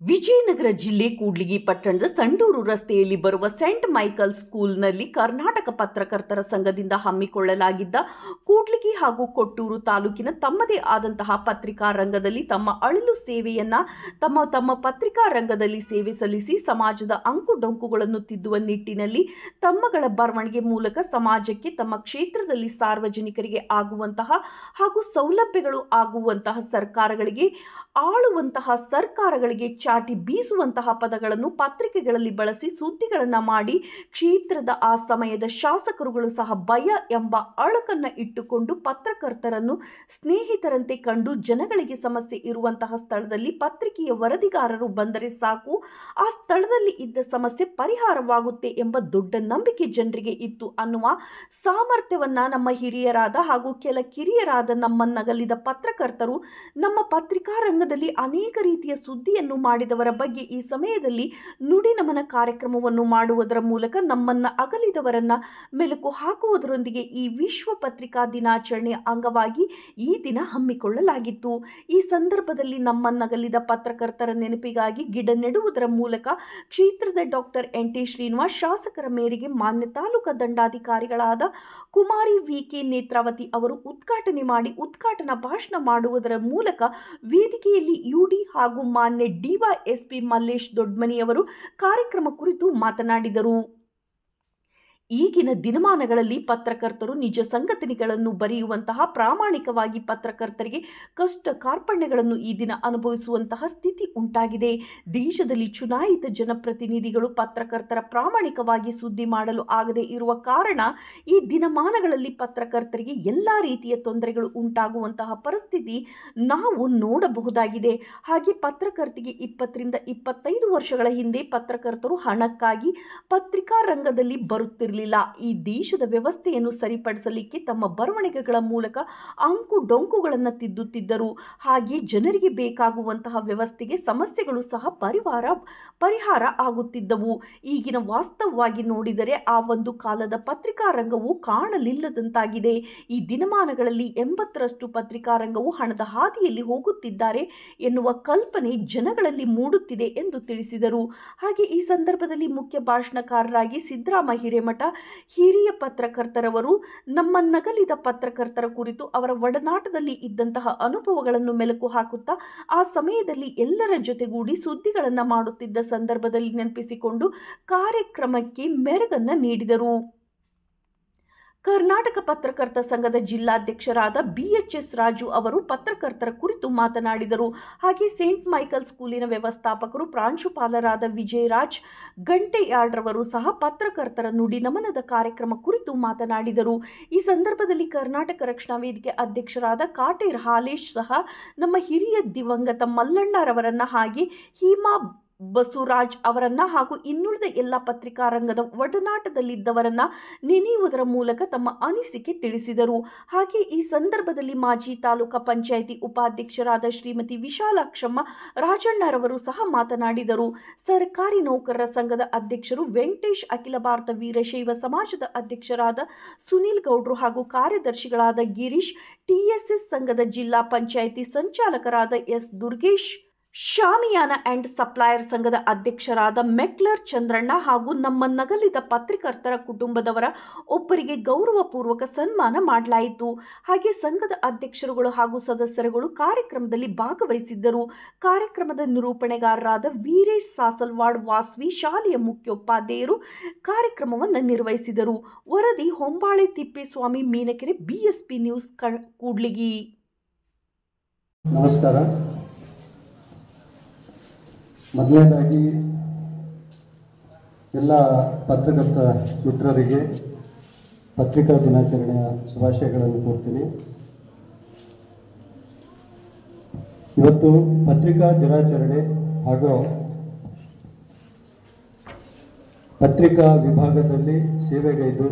ವಿಜಯನಗರ ಜಿಲ್ಲೆ ಕೂಡ್ಲಿಗಿ ಪಟ್ಟಣದ ಸಂಡೂರು ರಸ್ತೆಯಲ್ಲಿ ಬರುವ ಸೆಂಟ್ ಮೈಕಲ್ ಸ್ಕೂಲ್ನಲ್ಲಿ ಕರ್ನಾಟಕ ಪತ್ರಕರ್ತರ ಸಂಘದಿಂದ ಹಮ್ಮಿಕೊಳ್ಳಲಾಗಿದ್ದ ಕೂಡ್ಲಿಗಿ ಹಾಗೂ ಕೊಟ್ಟೂರು ತಾಲೂಕಿನ ತಮ್ಮದೇ ಆದಂತಹ ಪತ್ರಿಕಾ ರಂಗದಲ್ಲಿ ತಮ್ಮ ಅಳಲು ಸೇವೆಯನ್ನ ತಮ್ಮ ಪತ್ರಿಕಾ ರಂಗದಲ್ಲಿ ಸೇವೆ ಸಲ್ಲಿಸಿ ಸಮಾಜದ ಅಂಕುಡೊಂಕುಗಳನ್ನು ತಿದ್ದುವ ನಿಟ್ಟಿನಲ್ಲಿ ತಮ್ಮಗಳ ಬರವಣಿಗೆ ಮೂಲಕ ಸಮಾಜಕ್ಕೆ ತಮ್ಮ ಕ್ಷೇತ್ರದಲ್ಲಿ ಸಾರ್ವಜನಿಕರಿಗೆ ಆಗುವಂತಹ ಹಾಗೂ ಸೌಲಭ್ಯಗಳು ಆಗುವಂತಹ ಸರ್ಕಾರಗಳಿಗೆ ಆಳುವಂತಹ ಸರ್ಕಾರಗಳಿಗೆ ಚಾಟಿ ಬೀಸುವಂತಹ ಪದಗಳನ್ನು ಪತ್ರಿಕೆಗಳಲ್ಲಿ ಬಳಸಿ ಸುದ್ದಿಗಳನ್ನು ಮಾಡಿ ಕ್ಷೇತ್ರದ ಆ ಸಮಯದ ಶಾಸಕರುಗಳು ಸಹ ಭಯ ಎಂಬ ಅಳಕನ್ನು ಇಟ್ಟುಕೊಂಡು ಪತ್ರಕರ್ತರನ್ನು ಸ್ನೇಹಿತರಂತೆ ಕಂಡು ಜನಗಳಿಗೆ ಸಮಸ್ಯೆ ಇರುವಂತಹ ಸ್ಥಳದಲ್ಲಿ ಪತ್ರಿಕೆಯ ವರದಿಗಾರರು ಬಂದರೆ ಸಾಕು, ಆ ಸ್ಥಳದಲ್ಲಿ ಇದ್ದ ಸಮಸ್ಯೆ ಪರಿಹಾರವಾಗುತ್ತೆ ಎಂಬ ದೊಡ್ಡ ನಂಬಿಕೆ ಜನರಿಗೆ ಇತ್ತು ಅನ್ನುವ ಸಾಮರ್ಥ್ಯವನ್ನ ನಮ್ಮ ಹಿರಿಯರಾದ ಹಾಗೂ ಕೆಲ ಕಿರಿಯರಾದ ನಮ್ಮನ್ನಗಲಿದ ಪತ್ರಕರ್ತರು ನಮ್ಮ ಪತ್ರಿಕಾ ರಂಗದಲ್ಲಿ ಅನೇಕ ರೀತಿಯ ಸುದ್ದಿಯನ್ನು ಮಾಡಿದವರ ಬಗ್ಗೆ ಈ ಸಮಯದಲ್ಲಿ ನುಡಿ ನಮನ ಕಾರ್ಯಕ್ರಮವನ್ನು ಮಾಡುವುದರ ಮೂಲಕ ನಮ್ಮನ್ನ ಅಗಲಿದವರನ್ನ ಮೆಲುಕು ಹಾಕುವುದರೊಂದಿಗೆ ಈ ವಿಶ್ವ ಪತ್ರಿಕಾ ದಿನಾಚರಣೆಯ ಅಂಗವಾಗಿ ಈ ದಿನ ಹಮ್ಮಿಕೊಳ್ಳಲಾಗಿತ್ತು. ಈ ಸಂದರ್ಭದಲ್ಲಿ ನಮ್ಮನ್ನಗಲಿದ ಪತ್ರಕರ್ತರ ನೆನಪಿಗಾಗಿ ಗಿಡ ನೆಡುವುದರ ಮೂಲಕ ಕ್ಷೇತ್ರದ ಡಾಕ್ಟರ್ ಎನ್.ಟಿ. ಶ್ರೀನಿವಾಸ್ ಶಾಸಕರ ಮೇರೆಗೆ ಮಾನ್ಯ ತಾಲೂಕಾ ದಂಡಾಧಿಕಾರಿಗಳಾದ ಕುಮಾರಿ ವಿ.ಕೆ. ನೇತ್ರಾವತಿ ಅವರು ಉದ್ಘಾಟನೆ ಮಾಡಿ ಉದ್ಘಾಟನಾ ಭಾಷಣ ಮಾಡುವುದರ ಮೂಲಕ ವೇದಿಕೆಯಲ್ಲಿ ಯುಡಿ ಹಾಗೂ ಮಾನ್ಯ ಡಿವೈಎಸ್ಪಿ ಮಲ್ಲೇಶ್ ದೊಡ್ಮನಿಯವರು ಕಾರ್ಯಕ್ರಮ ಕುರಿತು ಮಾತನಾಡಿದರು. ಈಗಿನ ದಿನಮಾನಗಳಲ್ಲಿ ಪತ್ರಕರ್ತರು ನಿಜ ಸಂಗತಿಗಳನ್ನು ಬರೆಯುವಂತಹ ಪ್ರಾಮಾಣಿಕವಾಗಿ ಪತ್ರಕರ್ತರಿಗೆ ಕಷ್ಟ ಕಾರ್ಪಣ್ಯಗಳನ್ನು ಈ ದಿನ ಅನುಭವಿಸುವಂತಹ ಸ್ಥಿತಿ ಉಂಟಾಗಿದೆ. ದೇಶದಲ್ಲಿ ಚುನಾಯಿತ ಜನಪ್ರತಿನಿಧಿಗಳು ಪತ್ರಕರ್ತರ ಪ್ರಾಮಾಣಿಕವಾಗಿ ಸುದ್ದಿ ಮಾಡಲು ಆಗದೆ ಇರುವ ಕಾರಣ ಈ ದಿನಮಾನಗಳಲ್ಲಿ ಪತ್ರಕರ್ತರಿಗೆ ಎಲ್ಲ ರೀತಿಯ ತೊಂದರೆಗಳು ಉಂಟಾಗುವಂತಹ ಪರಿಸ್ಥಿತಿ ನಾವು ನೋಡಬಹುದಾಗಿದೆ. ಹಾಗೆ ಪತ್ರಕರ್ತಿಗೆ 20ರಿಂದ 25 ವರ್ಷಗಳ ಹಿಂದೆ ಪತ್ರಕರ್ತರು ಹಣಕ್ಕಾಗಿ ಪತ್ರಿಕಾ ರಂಗದಲ್ಲಿ ಬರುತ್ತಿರಲಿಲ್ಲ. ಈ ದೇಶದ ವ್ಯವಸ್ಥೆಯನ್ನು ಸರಿಪಡಿಸಲಿಕ್ಕೆ ತಮ್ಮ ಬರವಣಿಗೆಗಳ ಮೂಲಕ ಅಂಕು ಡೊಂಕುಗಳನ್ನು ತಿದ್ದುತ್ತಿದ್ದರು. ಹಾಗೆ ಜನರಿಗೆ ಬೇಕಾಗುವಂತಹ ವ್ಯವಸ್ಥೆಗೆ ಸಮಸ್ಯೆಗಳು ಸಹ ಪರಿಹಾರ ಆಗುತ್ತಿದ್ದವು. ಈಗಿನ ವಾಸ್ತವವಾಗಿ ನೋಡಿದರೆ ಆ ಒಂದು ಕಾಲದ ಪತ್ರಿಕಾ ರಂಗವು ಕಾಣಲಿಲ್ಲದಂತಾಗಿದೆ. ಈ ದಿನಮಾನಗಳಲ್ಲಿ 80ರಷ್ಟು ಪತ್ರಿಕಾ ರಂಗವು ಹಣದ ಹಾದಿಯಲ್ಲಿ ಹೋಗುತ್ತಿದ್ದಾರೆ ಎನ್ನುವ ಕಲ್ಪನೆ ಜನಗಳಲ್ಲಿ ಮೂಡುತ್ತಿದೆ ಎಂದು ತಿಳಿಸಿದರು. ಹಾಗೆ ಈ ಸಂದರ್ಭದಲ್ಲಿ ಮುಖ್ಯ ಭಾಷಣಕಾರರಾಗಿ ಸಿದ್ದರಾಮ ಹಿರೇಮಠ ಹಿರಿಯ ಪತ್ರಕರ್ತರವರು ನಮ್ಮನ್ನಗಲಿದ ಪತ್ರಕರ್ತರ ಕುರಿತು ಅವರ ಒಡನಾಟದಲ್ಲಿ ಇದ್ದಂತಹ ಅನುಭವಗಳನ್ನು ಮೆಲುಕು ಹಾಕುತ್ತಾ ಆ ಸಮಯದಲ್ಲಿ ಎಲ್ಲರ ಜೊತೆಗೂಡಿ ಸುದ್ದಿಗಳನ್ನು ಮಾಡುತ್ತಿದ್ದ ಸಂದರ್ಭದಲ್ಲಿ ನೆನಪಿಸಿಕೊಂಡು ಕಾರ್ಯಕ್ರಮಕ್ಕೆ ಮೆರುಗನ್ನು ನೀಡಿದರು. ಕರ್ನಾಟಕ ಪತ್ರಕರ್ತ ಸಂಘದ ಜಿಲ್ಲಾಧ್ಯಕ್ಷರಾದ BHS ರಾಜು ಅವರು ಪತ್ರಕರ್ತರ ಕುರಿತು ಮಾತನಾಡಿದರು. ಹಾಗೆ ಸೇಂಟ್ ಮೈಕಲ್ ಸ್ಕೂಲಿನ ವ್ಯವಸ್ಥಾಪಕರು ಪ್ರಾಂಶುಪಾಲರಾದ ವಿಜಯರಾಜ್ ಗಂಟೆಯಾಳ್ರವರು ಸಹ ಪತ್ರಕರ್ತರ ನುಡಿ ನಮನದ ಕಾರ್ಯಕ್ರಮ ಕುರಿತು ಮಾತನಾಡಿದರು. ಈ ಸಂದರ್ಭದಲ್ಲಿ ಕರ್ನಾಟಕ ರಕ್ಷಣಾ ವೇದಿಕೆ ಅಧ್ಯಕ್ಷರಾದ ಕಾಟೇರ್ ಹಾಲೇಶ್ ಸಹ ನಮ್ಮ ಹಿರಿಯ ದಿವಂಗತ ಮಲ್ಲಣ್ಣರವರನ್ನ ಹಾಗೆ ಹೀಮಾ ಬಸವರಾಜ್ ಅವರನ್ನ ಹಾಗೂ ಇನ್ನುಳಿದ ಎಲ್ಲ ಪತ್ರಿಕಾ ರಂಗದ ಒಡನಾಟದಲ್ಲಿದ್ದವರನ್ನ ನೆನೆಯುವುದರ ಮೂಲಕ ತಮ್ಮ ಅನಿಸಿಕೆ ತಿಳಿಸಿದರು. ಹಾಗೆ ಈ ಸಂದರ್ಭದಲ್ಲಿ ಮಾಜಿ ತಾಲೂಕಾ ಪಂಚಾಯಿತಿ ಉಪಾಧ್ಯಕ್ಷರಾದ ಶ್ರೀಮತಿ ವಿಶಾಲಾಕ್ಷಮ್ಮ ರಾಜಣ್ಣರವರು ಸಹ ಮಾತನಾಡಿದರು. ಸರ್ಕಾರಿ ನೌಕರರ ಸಂಘದ ಅಧ್ಯಕ್ಷರು ವೆಂಕಟೇಶ್, ಅಖಿಲ ಭಾರತ ವೀರಶೈವ ಸಮಾಜದ ಅಧ್ಯಕ್ಷರಾದ ಸುನೀಲ್ ಗೌಡ್ರು ಹಾಗೂ ಕಾರ್ಯದರ್ಶಿಗಳಾದ ಗಿರೀಶ್, TSS ಸಂಘದ ಜಿಲ್ಲಾ ಪಂಚಾಯಿತಿ ಸಂಚಾಲಕರಾದ S. Durgesh, shamiana and supplier ಸಂಘದ ಅಧ್ಯಕ್ಷರಾದ ಮೆಕ್ಲರ್ ಚಂದ್ರಣ್ಣ ಹಾಗೂ ನಮ್ಮನ್ನಗಲಿದ ಪತ್ರಕರ್ತರ ಕುಟುಂಬದವರ ಒಬ್ಬರಿಗೆ ಗೌರವಪೂರ್ವಕ ಸನ್ಮಾನ ಮಾಡಲಾಯಿತು. ಹಾಗೆ ಸಂಘದ ಅಧ್ಯಕ್ಷರುಗಳು ಹಾಗೂ ಸದಸ್ಯರುಗಳು ಕಾರ್ಯಕ್ರಮದಲ್ಲಿ ಭಾಗವಹಿಸಿದ್ದರು. ಕಾರ್ಯಕ್ರಮದ ನಿರೂಪಣೆಗಾರರಾದ ವೀರೇಶ್ ಸಾಸಲ್ವಾಡ್ ವಾಸ್ವಿ ಶಾಲೆಯ ಮುಖ್ಯೋಪಾಧ್ಯಾಯರು ಕಾರ್ಯಕ್ರಮವನ್ನು ನಿರ್ವಹಿಸಿದರು. ವರದಿ ಹೊಂಬಾಳೆ ತಿಪ್ಪೇಸ್ವಾಮಿ ಮೀನಕೆರೆ, BSP ನ್ಯೂಸ್ ಕೂಡ್ಲಿಗಿ. ನಮಸ್ಕಾರ. ಮೊದಲನೇದಾಗಿ ಎಲ್ಲ ಪತ್ರಕರ್ತ ಮಿತ್ರರಿಗೆ ಪತ್ರಿಕಾ ದಿನಾಚರಣೆಯ ಶುಭಾಶಯಗಳನ್ನು ಕೋರ್ತೀನಿ. ಇವತ್ತು ಪತ್ರಿಕಾ ದಿನಾಚರಣೆ ಹಾಗೂ ಪತ್ರಿಕಾ ವಿಭಾಗದಲ್ಲಿ ಸೇವೆಗೈದು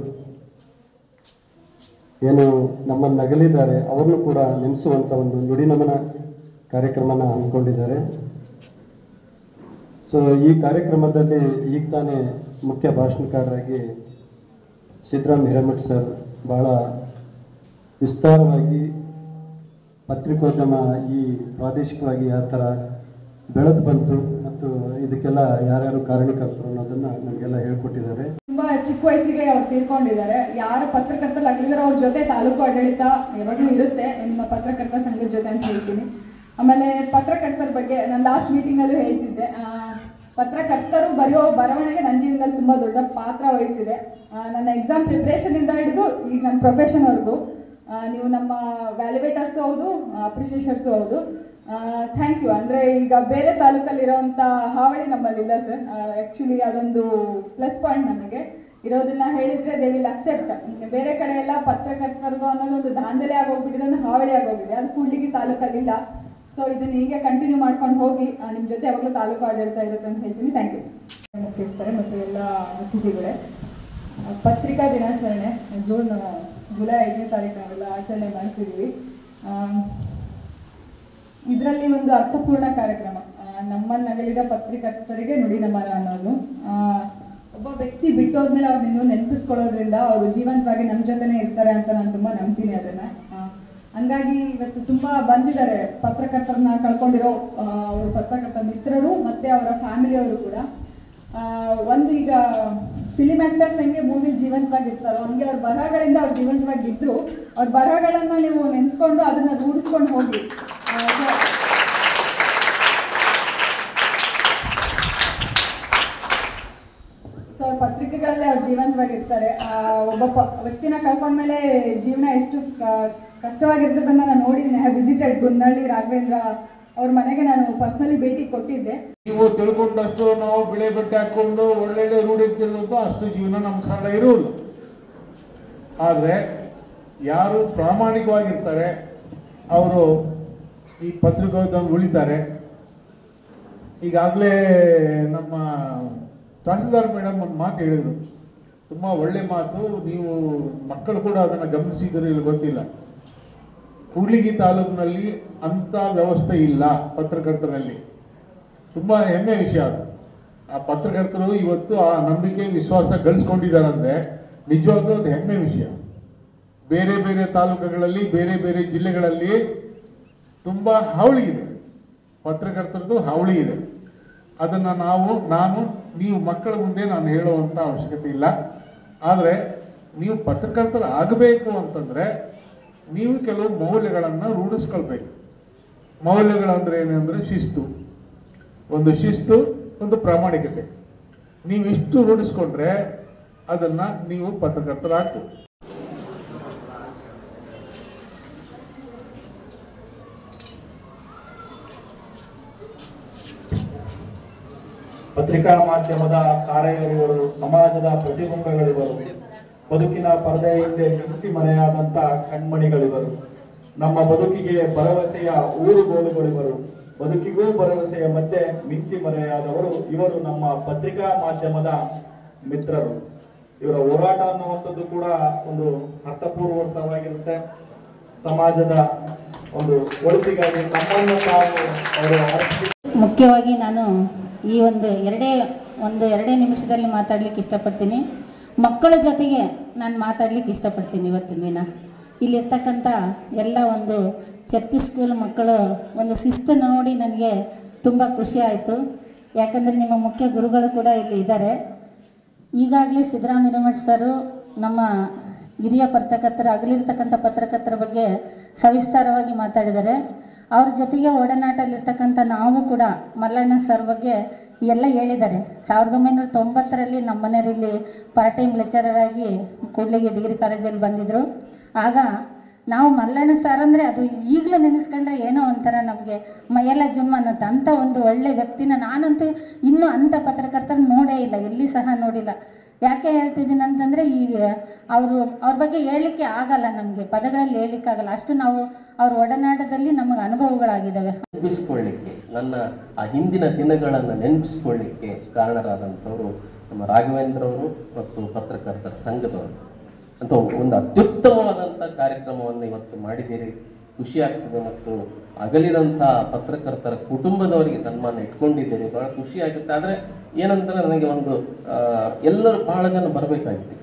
ಏನು ನಮ್ಮನ್ನಗಲಿದ್ದಾರೆ ಅವ್ರನ್ನೂ ಕೂಡ ನೆನೆಸುವಂಥ ಒಂದು ನುಡಿ ನಮನ ಕಾರ್ಯಕ್ರಮನ ಹಮ್ಮಿಕೊಂಡಿದ್ದಾರೆ. ಸೊ ಈ ಕಾರ್ಯಕ್ರಮದಲ್ಲಿ ಈಗ ತಾನೇ ಮುಖ್ಯ ಭಾಷಣಕಾರರಾಗಿ ಸಿದ್ದರಾಮ ಹಿರೇಮಠ ಸರ್ ಭಾಳ ವಿಸ್ತಾರವಾಗಿ ಪತ್ರಿಕೋದ್ಯಮ ಈ ಪ್ರಾದೇಶಿಕವಾಗಿ ಯಾವ ಥರ ಬೆಳಕು ಬಂತು ಮತ್ತು ಇದಕ್ಕೆಲ್ಲ ಯಾರ್ಯಾರು ಕಾರಣಕರ್ತರು ಅನ್ನೋದನ್ನು ನಮಗೆಲ್ಲ ಹೇಳ್ಕೊಟ್ಟಿದ್ದಾರೆ. ತುಂಬ ಚಿಕ್ಕ ವಯಸ್ಸಿಗೆ ಅವ್ರು ತೀರ್ಕೊಂಡಿದ್ದಾರೆ. ಯಾರು ಪತ್ರಕರ್ತರಾಗಿದ್ದಾರೆ ಅವ್ರ ಜೊತೆ ತಾಲೂಕು ಆಡಳಿತ ಯಾವಾಗಲೂ ಇರುತ್ತೆ, ನಿಮ್ಮ ಪತ್ರಕರ್ತ ಸಂಘದ ಜೊತೆ ಅಂತ ಹೇಳ್ತೀನಿ. ಆಮೇಲೆ ಪತ್ರಕರ್ತರ ಬಗ್ಗೆ ನಾನು ಲಾಸ್ಟ್ ಮೀಟಿಂಗಲ್ಲೂ ಹೇಳ್ತಿದ್ದೆ, ಪತ್ರಕರ್ತರು ಬರೆಯೋ ಬರವಣಿಗೆ ನನ್ನ ಜೀವನದಲ್ಲಿ ತುಂಬ ದೊಡ್ಡ ಪಾತ್ರ ವಹಿಸಿದೆ. ನನ್ನ ಎಕ್ಸಾಮ್ ಪ್ರಿಪ್ರೇಷನಿಂದ ಹಿಡಿದು ಈಗ ನನ್ನ ಪ್ರೊಫೆಷನ್ವರೆಗೂ ನೀವು ನಮ್ಮ ವ್ಯಾಲ್ಯುವೇಟರ್ಸು ಹೌದು, ಅಪ್ರಿಷಿಯೇಷರ್ಸು ಹೌದು. Thank you. ಅಂದರೆ ಈಗ ಬೇರೆ ತಾಲೂಕಲ್ಲಿರೋವಂಥ ಹಾವಳಿ ನಮ್ಮಲ್ಲಿಲ್ಲ ಸರ್. ಆ್ಯಕ್ಚುಲಿ ಅದೊಂದು ಪ್ಲಸ್ ಪಾಯಿಂಟ್ ನಮಗೆ ಇರೋದನ್ನ ಹೇಳಿದರೆ ದೇ ವಿಲ್ ಅಕ್ಸೆಪ್ಟ್. ಬೇರೆ ಕಡೆ ಎಲ್ಲ ಪತ್ರಕರ್ತರದು ಅನ್ನೋದೊಂದು ದಾಂಧಲೆ ಆಗೋಗ್ಬಿಟ್ಟಿದೆ, ಒಂದು ಹಾವಳಿ ಆಗೋಗಿದೆ. ಅದು ಕೂಡ್ಲಿಗಿ ತಾಲೂಕಲ್ಲಿಲ್ಲ. ಸೊ ಇದನ್ನು ಹೀಗೆ ಕಂಟಿನ್ಯೂ ಮಾಡ್ಕೊಂಡು ಹೋಗಿ ನಿಮ್ಮ ಜೊತೆ ಯಾವಾಗಲೂ ತಾಲೂಕು ಆಡಳಿತ ಇರುತ್ತೆ ಅಂತ ಹೇಳ್ತೀನಿ. ಥ್ಯಾಂಕ್ ಯು ಮುಖ್ಯಸ್ಥರೇ ಮತ್ತು ಎಲ್ಲ ಅತಿಥಿಗಳೇ. ಪತ್ರಿಕಾ ದಿನಾಚರಣೆ ಜುಲೈ 5ನೇ ತಾರೀಕು ನಾವೆಲ್ಲ ಆಚರಣೆ ಮಾಡ್ತಿದ್ದೀವಿ. ಇದರಲ್ಲಿ ಒಂದು ಅರ್ಥಪೂರ್ಣ ಕಾರ್ಯಕ್ರಮ, ನಮ್ಮನ್ನಗಲಿದ ಪತ್ರಕರ್ತರಿಗೆ ನುಡಿ ನಮನ ಅನ್ನೋದು. ಒಬ್ಬ ವ್ಯಕ್ತಿ ಬಿಟ್ಟೋದ್ಮೇಲೆ ಅವ್ರನ್ನ ನೆನಪಿಸ್ಕೊಳ್ಳೋದ್ರಿಂದ ಅವರು ಜೀವಂತವಾಗಿ ನಮ್ಮ ಜೊತೆನೇ ಇರ್ತಾರೆ ಅಂತ ನಾನು ತುಂಬ ನಂಬ್ತೀನಿ ಅದನ್ನು. ಹಂಗಾಗಿ ಇವತ್ತು ತುಂಬ ಬಂದಿದ್ದಾರೆ ಪತ್ರಕರ್ತರನ್ನ ಕಳ್ಕೊಂಡಿರೋ ಅವ್ರ ಪತ್ರಕರ್ತ ಮಿತ್ರರು ಮತ್ತು ಅವರ ಫ್ಯಾಮಿಲಿಯವರು ಕೂಡ. ಒಂದು ಈಗ ಫಿಲಿಮ್ ಆ್ಯಕ್ಟರ್ಸ್ ಹೆಂಗೆ ಮೂವಿ ಜೀವಂತವಾಗಿರ್ತಾರೋ ಹಂಗೆ ಅವ್ರ ಬರಹಗಳಿಂದ ಅವ್ರು ಜೀವಂತವಾಗಿದ್ದರು. ಅವ್ರ ಬರಹಗಳನ್ನು ನೀವು ನೆನೆಸ್ಕೊಂಡು ಅದನ್ನು ರೂಢಿಸ್ಕೊಂಡು ಹೋಗಿ. ಸೊ ಅವ್ರ ಪತ್ರಿಕೆಗಳಲ್ಲೇ ಅವ್ರು ಜೀವಂತವಾಗಿರ್ತಾರೆ. ಒಬ್ಬ ವ್ಯಕ್ತಿನ ಕಳ್ಕೊಂಡ್ಮೇಲೆ ಜೀವನ ಎಷ್ಟು ಕಷ್ಟವಾಗಿರ್ತದನ್ನ ನಾನು ನೋಡಿದ್ದೀನಿ. I have visited Gunnalli Raghavendra ಅವ್ರ ಮನೆಗೆ ನಾನು ಪರ್ಸ್ನಲಿ ಭೇಟಿ ಕೊಟ್ಟಿದ್ದೆ. ನೀವು ತಿಳ್ಕೊಂಡಷ್ಟು ನಾವು ಬಿಳೆ ಬಟ್ಟೆ ಹಾಕ್ಕೊಂಡು ಒಳ್ಳೊಳ್ಳೆ ರೂಢಿ ತಿರುಗೋದು ಅಷ್ಟು ಜೀವನ ನಮ್ಮ ಸರಳ ಇರೋಲ್ಲ. ಆದರೆ ಯಾರು ಪ್ರಾಮಾಣಿಕವಾಗಿರ್ತಾರೆ ಅವರು ಈ ಪತ್ರಿಕೋದ್ಯಮ ಉಳಿತಾರೆ. ಈಗಾಗಲೇ ನಮ್ಮ ತಹಸೀಲ್ದಾರ್ ಮೇಡಮ್ ಒಂದು ಮಾತು ಹೇಳಿದರು, ತುಂಬ ಒಳ್ಳೆ ಮಾತು. ನೀವು ಮಕ್ಕಳು ಕೂಡ ಅದನ್ನು ಗಮನಿಸಿದ್ರು ಇಲ್ಲಿ ಗೊತ್ತಿಲ್ಲ. ಕೂಡ್ಲಿಗಿ ತಾಲೂಕಿನಲ್ಲಿ ಅಂಥ ವ್ಯವಸ್ಥೆ ಇಲ್ಲ ಪತ್ರಕರ್ತರಲ್ಲಿ. ತುಂಬ ಹೆಮ್ಮೆ ವಿಷಯ ಅದು. ಆ ಪತ್ರಕರ್ತರು ಇವತ್ತು ಆ ನಂಬಿಕೆ ವಿಶ್ವಾಸ ಗಳಿಸ್ಕೊಂಡಿದ್ದಾರೆ ಅಂದರೆ ನಿಜವಾಗ್ಲೂ ಅದು ಹೆಮ್ಮೆ ವಿಷಯ. ಬೇರೆ ಬೇರೆ ತಾಲೂಕುಗಳಲ್ಲಿ ಬೇರೆ ಬೇರೆ ಜಿಲ್ಲೆಗಳಲ್ಲಿ ತುಂಬ ಹಾವಳಿ ಇದೆ, ಪತ್ರಕರ್ತರದ್ದು ಹಾವಳಿ ಇದೆ. ಅದನ್ನು ನೀವು ಮಕ್ಕಳ ಮುಂದೆ ನಾನು ಹೇಳುವಂಥ ಅವಶ್ಯಕತೆ ಇಲ್ಲ. ಆದರೆ ನೀವು ಪತ್ರಕರ್ತರು ಆಗಬೇಕು ಅಂತಂದರೆ ನೀವು ಕೆಲವು ಮೌಲ್ಯಗಳನ್ನು ರೂಢಿಸ್ಕೊಳ್ಬೇಕು. ಮೌಲ್ಯಗಳಂದ್ರೆ ಏನಂದರೆ ಶಿಸ್ತು, ಒಂದು ಪ್ರಾಮಾಣಿಕತೆ. ನೀವಿಷ್ಟು ರೂಢಿಸ್ಕೊಂಡ್ರೆ ಅದನ್ನು ನೀವು ಪತ್ರಕರ್ತರಾಗ್ಬೋದು. ಪತ್ರಿಕಾ ಮಾಧ್ಯಮದ ತಾರೆಯರಿವರು, ಸಮಾಜದ ಪ್ರತಿಬಿಂಬಗಳಿವರು, ಬದುಕಿನ ಪರದೆ ಹಿಂದೆ ಮಿಂಚಿ ಮರೆಯಾದಂಥ ಕಣ್ಮಣಿಗಳಿವರು, ನಮ್ಮ ಬದುಕಿಗೆ ಭರವಸೆಯ ಊರುಗೋಲುಗಳಿವರು, ಬದುಕಿಗೂ ಭರವಸೆಯ ಮಧ್ಯೆ ಮಿಂಚಿ ಮರೆಯಾದವರು ಇವರು ನಮ್ಮ ಪತ್ರಿಕಾ ಮಾಧ್ಯಮದ ಮಿತ್ರರು. ಇವರ ಹೋರಾಟ ಅನ್ನುವಂಥದ್ದು ಕೂಡ ಒಂದು ಅರ್ಥಪೂರ್ವಕವಾಗಿರುತ್ತೆ. ಸಮಾಜದ ಒಂದು ಒಳಿತಿಗಾಗಿ ನಮ್ಮನ್ನು ತಾವು ಅವರು ಅರ್ಪಿಸಿ. ಮುಖ್ಯವಾಗಿ ನಾನು ಈ ಎರಡೇ ನಿಮಿಷದಲ್ಲಿ ಮಾತಾಡ್ಲಿಕ್ಕೆ ಇಷ್ಟಪಡ್ತೀನಿ. ಮಕ್ಕಳ ಜೊತೆಗೆ ನಾನು ಮಾತಾಡ್ಲಿಕ್ಕೆ ಇಷ್ಟಪಡ್ತೀನಿ. ಇವತ್ತಿನ ದಿನ ಇಲ್ಲಿರ್ತಕ್ಕಂಥ ಎಲ್ಲ ಒಂದು ಚರ್ಚ್ ಸ್ಕೂಲ್ ಮಕ್ಕಳು ಒಂದು ಶಿಸ್ತನ್ನು ನೋಡಿ ನನಗೆ ತುಂಬ ಖುಷಿ ಆಯಿತು. ಯಾಕಂದರೆ ನಿಮ್ಮ ಮುಖ್ಯ ಗುರುಗಳು ಕೂಡ ಇಲ್ಲಿ ಇದ್ದಾರೆ. ಈಗಾಗಲೇ ಸಿದ್ದರಾಮ ಹಿರೇಮಠ್ ಸರು ನಮ್ಮ ಹಿರಿಯ ಅಗಲಿರ್ತಕ್ಕಂಥ ಪತ್ರಕರ್ತರ ಬಗ್ಗೆ ಸವಿಸ್ತಾರವಾಗಿ ಮಾತಾಡಿದ್ದಾರೆ. ಅವ್ರ ಜೊತೆಗೆ ಒಡನಾಟಲ್ಲಿರ್ತಕ್ಕಂಥ ನಾವು ಕೂಡ ಮಲ್ಲಣ್ಣ ಸರ್ ಬಗ್ಗೆ ಎಲ್ಲ ಹೇಳಿದ್ದಾರೆ. 1990ರಲ್ಲಿ ನಮ್ಮ ಮನೆಯಲ್ಲಿ ಪಾರ್ಟ್ ಟೈಮ್ ಲೆಕ್ಚರರ್ ಆಗಿ ಕೂಡ್ಲಿಗಿ ಡಿಗ್ರಿ ಕಾಲೇಜಲ್ಲಿ ಬಂದಿದ್ದರು. ಆಗ ನಾವು ಮಲ್ಲಣ್ಣ ಸರ್ ಅಂದರೆ ಅದು ಈಗಲೂ ನೆನೆಸ್ಕೊಂಡ್ರೆ ಏನೋ ಒಂಥರ ನಮಗೆ ಮೈಯೆಲ್ಲ ಜುಮ್ ಅನ್ನತ್ತೆ. ಅಂಥ ಒಂದು ಒಳ್ಳೆ ವ್ಯಕ್ತಿನ ನಾನಂತೂ ಇನ್ನೂ ಅಂಥ ಪತ್ರಕರ್ತರು ನೋಡೇ ಇಲ್ಲ, ಎಲ್ಲಿ ಸಹ ನೋಡಿಲ್ಲ. ಯಾಕೆ ಹೇಳ್ತಿದ್ದೀನಿ ಅಂತಂದರೆ ಈಗ ಅವ್ರ ಬಗ್ಗೆ ಹೇಳಲಿಕ್ಕೆ ಆಗಲ್ಲ, ನಮಗೆ ಪದಗಳಲ್ಲಿ ಹೇಳಲಿಕ್ಕಾಗಲ್ಲ. ಅಷ್ಟು ನಾವು ಅವ್ರ ಒಡನಾಟದಲ್ಲಿ ನಮಗೆ ಅನುಭವಗಳಾಗಿದ್ದಾವೆ. ನೆನಪಿಸ್ಕೊಳ್ಳಿಕ್ಕೆ, ನನ್ನ ಆ ಹಿಂದಿನ ದಿನಗಳನ್ನು ನೆನಪಿಸ್ಕೊಳ್ಳಿಕ್ಕೆ ಕಾರಣರಾದಂಥವರು ನಮ್ಮ ರಾಘವೇಂದ್ರ ಅವರು ಮತ್ತು ಪತ್ರಕರ್ತರ ಸಂಘದವರು. ಅಂತ ಒಂದು ಅತ್ಯುತ್ತಮವಾದಂಥ ಕಾರ್ಯಕ್ರಮವನ್ನು ಇವತ್ತು ಮಾಡಿದ್ದೀರಿ, ಖುಷಿ ಆಗ್ತದೆ. ಮತ್ತು ಅಗಲಿದಂಥ ಪತ್ರಕರ್ತರ ಕುಟುಂಬದವರಿಗೆ ಸನ್ಮಾನ ಇಟ್ಕೊಂಡಿದ್ದೀರಿ, ಭಾಳ ಖುಷಿ ಆಗುತ್ತೆ. ಆದರೆ ಏನಂತಾರೆ, ನನಗೆ ಒಂದು ಎಲ್ಲರೂ ಬಹಳ ಜನ ಬರಬೇಕಾಗಿತ್ತು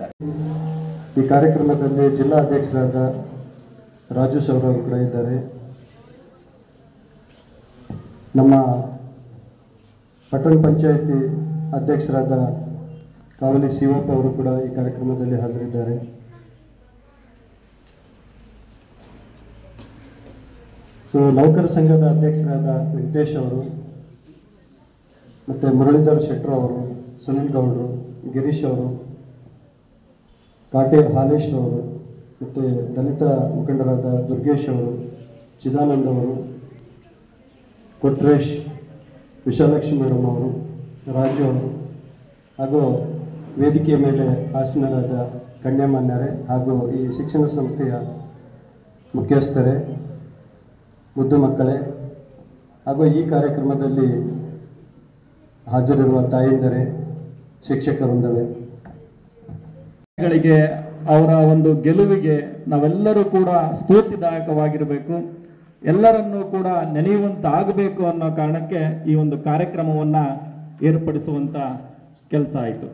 ಈ ಕಾರ್ಯಕ್ರಮದಲ್ಲಿ. ಜಿಲ್ಲಾ ಅಧ್ಯಕ್ಷರಾದ ರಾಜು ಸೌರವರು ಕೂಡ ಇದ್ದಾರೆ. ನಮ್ಮ ಪಟ್ಟಣ ಪಂಚಾಯಿತಿ ಅಧ್ಯಕ್ಷರಾದ ಕಾವಲಿ ಶಿವಪ್ಪ ಅವರು ಕೂಡ ಈ ಕಾರ್ಯಕ್ರಮದಲ್ಲಿ ಹಾಜರಿದ್ದಾರೆ. ಸೊ ನೌಕರ ಸಂಘದ ಅಧ್ಯಕ್ಷರಾದ ವೆಂಕಟೇಶ್ ಅವರು ಮತ್ತು ಮುರಳೀಧರ್ ಶೆಟ್ಟರ್ ಅವರು, ಸುನಿಲ್ ಗೌಡರು, ಗಿರೀಶ್ ಅವರು, ಕಾಟೆ ಹಾಲೇಶ್ ಅವರು, ಮತ್ತು ದಲಿತ ಮುಖಂಡರಾದ ದುರ್ಗೇಶ್ ಅವರು, ಚಿದಾನಂದ್ ಅವರು, ಕೊಟ್ರೇಶ್, ವಿಶಾಲಕ್ಷ್ಮಿ ಮೇಡಮ್ ಅವರು, ರಾಜು ಅವರು, ಹಾಗೂ ವೇದಿಕೆಯ ಮೇಲೆ ಆಸೀನರಾದ ಗಣ್ಯಮಾನ್ಯರೇ ಹಾಗೂ ಈ ಶಿಕ್ಷಣ ಸಂಸ್ಥೆಯ ಮುಖ್ಯಸ್ಥರೇ, ಮುದ್ದು ಮಕ್ಕಳೇ, ಹಾಗೂ ಈ ಕಾರ್ಯಕ್ರಮದಲ್ಲಿ ಹಾಜರಿರುವ ತಾಯಂದಿರೇ, ಶಿಕ್ಷಕ ವೃಂದವೇ, ಗಳಿಗೆ ಅವರ ಒಂದು ಗೆಲುವಿಗೆ ನಾವೆಲ್ಲರೂ ಕೂಡ ಸ್ಫೂರ್ತಿದಾಯಕವಾಗಿರಬೇಕು, ಎಲ್ಲರನ್ನೂ ಕೂಡ ನೆನೆಯುವಂತಾಗಬೇಕು ಅನ್ನೋ ಕಾರಣಕ್ಕೆ ಈ ಒಂದು ಕಾರ್ಯಕ್ರಮವನ್ನು ಏರ್ಪಡಿಸುವಂಥ ಕೆಲಸ ಆಯಿತು.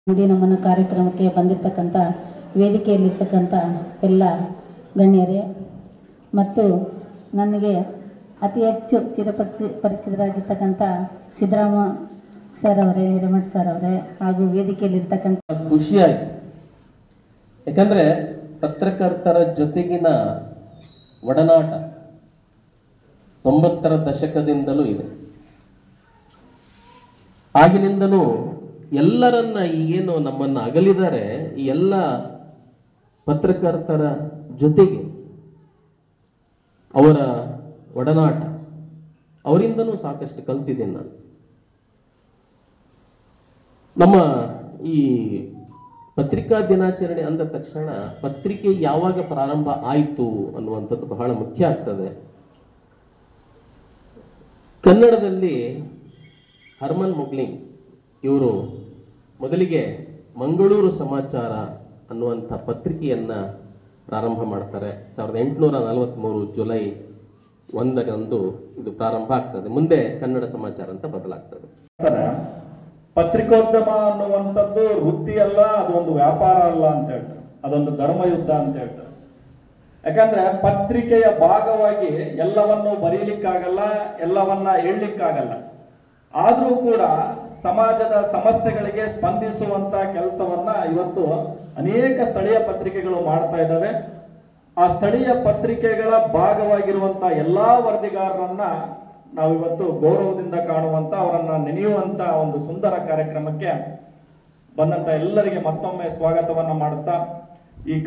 ನುಡಿ ನಮನ ಕಾರ್ಯಕ್ರಮಕ್ಕೆ ಬಂದಿರತಕ್ಕಂಥ ವೇದಿಕೆಯಲ್ಲಿರ್ತಕ್ಕಂಥ ಎಲ್ಲ ಗಣ್ಯರೇ ಮತ್ತು ನನಗೆ ಅತಿ ಹೆಚ್ಚು ಪರಿಚಿತರಾಗಿರ್ತಕ್ಕಂಥ ಸಿದ್ದರಾಮ ಸರ್ ಅವರೇ, ಹಿರೇಮಠ ಸರ್ ಅವರೇ, ಹಾಗೂ ವೇದಿಕೆಯಲ್ಲಿರ್ತಕ್ಕಂಥ ಖುಷಿ ಆಯಿತು. ಯಾಕಂದರೆ ಪತ್ರಕರ್ತರ ಜೊತೆಗಿನ ಒಡನಾಟ 90ರ ದಶಕದಿಂದಲೂ ಇದೆ. ಆಗಿನಿಂದಲೂ ಎಲ್ಲರನ್ನ ಈಗೇನು ನಮ್ಮನ್ನು ಅಗಲಿದ್ದಾರೆ, ಈ ಎಲ್ಲ ಪತ್ರಕರ್ತರ ಜೊತೆಗೆ ಅವರ ಒಡನಾಟ, ಅವರಿಂದನೂ ಸಾಕಷ್ಟು ಕಲ್ತಿದ್ದೀನಿ ನಾನು. ನಮ್ಮ ಈ ಪತ್ರಿಕಾ ದಿನಾಚರಣೆ ಅಂದ ತಕ್ಷಣ ಪತ್ರಿಕೆ ಯಾವಾಗ ಪ್ರಾರಂಭ ಆಯಿತು ಅನ್ನುವಂಥದ್ದು ಬಹಳ ಮುಖ್ಯ ಆಗ್ತದೆ. ಕನ್ನಡದಲ್ಲಿ ಹರ್ಮನ್ ಮುಗ್ಲಿಂಗ್ ಇವರು ಮೊದಲಿಗೆ ಮಂಗಳೂರು ಸಮಾಚಾರ ಅನ್ನುವಂಥ ಪತ್ರಿಕೆಯನ್ನು ಪ್ರಾರಂಭ ಮಾಡ್ತಾರೆ. 1843 ಜುಲೈ 1ರಂದು ಇದು ಪ್ರಾರಂಭ ಆಗ್ತದೆ. ಮುಂದೆ ಕನ್ನಡ ಸಮಾಚಾರ ಅಂತ ಬದಲಾಗ್ತದೆ. ಪತ್ರಿಕೋದ್ಯಮ ಅನ್ನುವಂಥದ್ದು ವೃತ್ತಿ ಅಲ್ಲ, ಅದು ಒಂದು ವ್ಯಾಪಾರ ಅಲ್ಲ ಅಂತ ಹೇಳ್ತಾರೆ, ಅದೊಂದು ಧರ್ಮಯುದ್ಧ ಅಂತ ಹೇಳ್ತಾರೆ. ಯಾಕಂದ್ರೆ ಪತ್ರಿಕೆಯ ಭಾಗವಾಗಿ ಎಲ್ಲವನ್ನು ಬರೀಲಿಕ್ಕಾಗಲ್ಲ, ಎಲ್ಲವನ್ನ ಹೇಳಲಿಕ್ಕಾಗಲ್ಲ. ಆದರೂ ಕೂಡ ಸಮಾಜದ ಸಮಸ್ಯೆಗಳಿಗೆ ಸ್ಪಂದಿಸುವಂತ ಕೆಲಸವನ್ನ ಇವತ್ತು ಅನೇಕ ಸ್ಥಳೀಯ ಪತ್ರಿಕೆಗಳು ಮಾಡ್ತಾ ಇದ್ದಾವೆ. ಆ ಸ್ಥಳೀಯ ಪತ್ರಿಕೆಗಳ ಭಾಗವಾಗಿರುವಂತ ಎಲ್ಲಾ ವರದಿಗಾರರನ್ನ ನಾವಿವತ್ತು ಗೌರವದಿಂದ ಕಾಣುವಂತ, ಅವರನ್ನ ನೆನೆಯುವಂತ ಒಂದು ಸುಂದರ ಕಾರ್ಯಕ್ರಮಕ್ಕೆ ಬಂದಂತ ಎಲ್ಲರಿಗೆ ಮತ್ತೊಮ್ಮೆ ಸ್ವಾಗತವನ್ನ ಮಾಡುತ್ತಾ ಈ